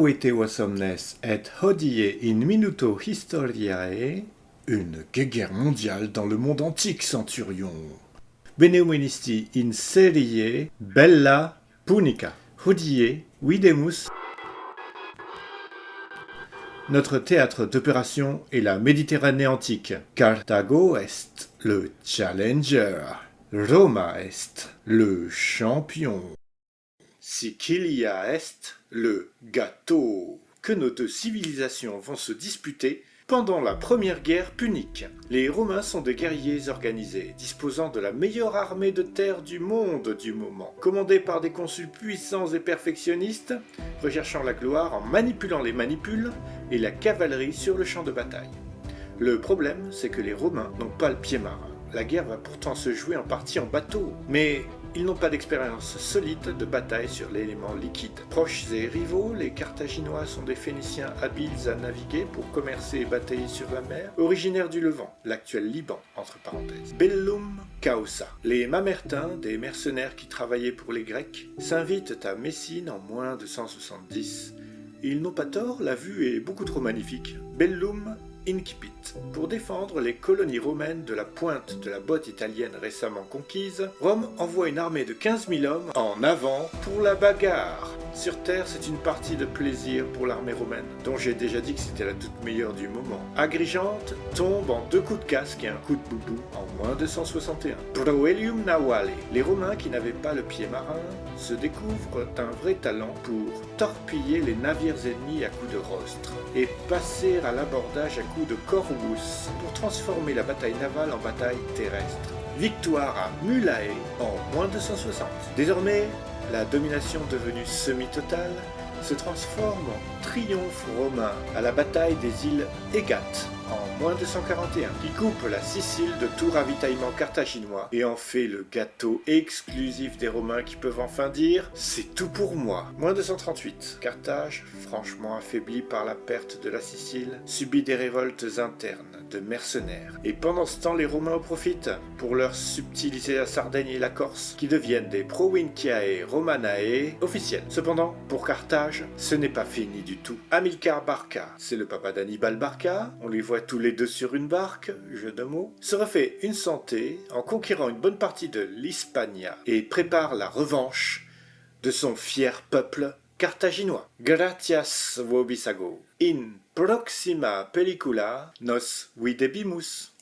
Laudavite omnes et hodie in minuto historiae, une guerre mondiale dans le monde antique, centurion. Bene humanisti in serie bella punica. Hodie videmus. Notre théâtre d'opération est la Méditerranée antique. Carthago est le challenger. Roma est le champion. Sicilia est le gâteau. Que nos deux civilisations vont se disputer pendant la première guerre punique. Les Romains sont des guerriers organisés, disposant de la meilleure armée de terre du monde du moment, commandés par des consuls puissants et perfectionnistes, recherchant la gloire en manipulant les manipules et la cavalerie sur le champ de bataille. Le problème, c'est que les Romains n'ont pas le pied marin. La guerre va pourtant se jouer en partie en bateau, mais ils n'ont pas d'expérience solide de bataille sur l'élément liquide. Proches et rivaux, les Carthaginois sont des Phéniciens habiles à naviguer pour commercer et batailler sur la mer, originaires du Levant, l'actuel Liban, entre parenthèses. Bellum causa. Les Mamertins, des mercenaires qui travaillaient pour les Grecs, s'invitent à Messine en moins de 170. Ils n'ont pas tort, la vue est beaucoup trop magnifique. Bellum incipit. Pour défendre les colonies romaines de la pointe de la botte italienne récemment conquise, Rome envoie une armée de 15 000 hommes en avant pour la bagarre. Sur terre, c'est une partie de plaisir pour l'armée romaine, dont j'ai déjà dit que c'était la toute meilleure du moment. Agrigente tombe en 2 coups de casque et un coup de boubou en moins 261. Proelium navale. Les Romains qui n'avaient pas le pied marin se découvrent un vrai talent pour torpiller les navires ennemis à coups de rostre et passer à l'abordage à coups de corvus pour transformer la bataille navale en bataille terrestre. Victoire à Mulae en moins 260. Désormais, la domination devenue semi-totale se transforme en triomphe romain à la bataille des îles Égates en moins 241, qui coupe la Sicile de tout ravitaillement carthaginois et en fait le gâteau exclusif des Romains qui peuvent enfin dire « c'est tout pour moi ». Moins 238, Carthage, franchement affaibli par la perte de la Sicile, subit des révoltes internes de mercenaires. Et pendant ce temps, les Romains en profitent pour leur subtiliser la Sardaigne et la Corse, qui deviennent des Provinciae Romanae officiels. Cependant, pour Carthage, ce n'est pas fini du tout. Hamilcar Barca, c'est le papa d'Hannibal Barca, on les voit tous les deux sur une barque, jeu de mots, se refait une santé en conquérant une bonne partie de l'Hispania et prépare la revanche de son fier peuple carthaginois. Gratias vobis ago. In proxima pellicula nos videbimus.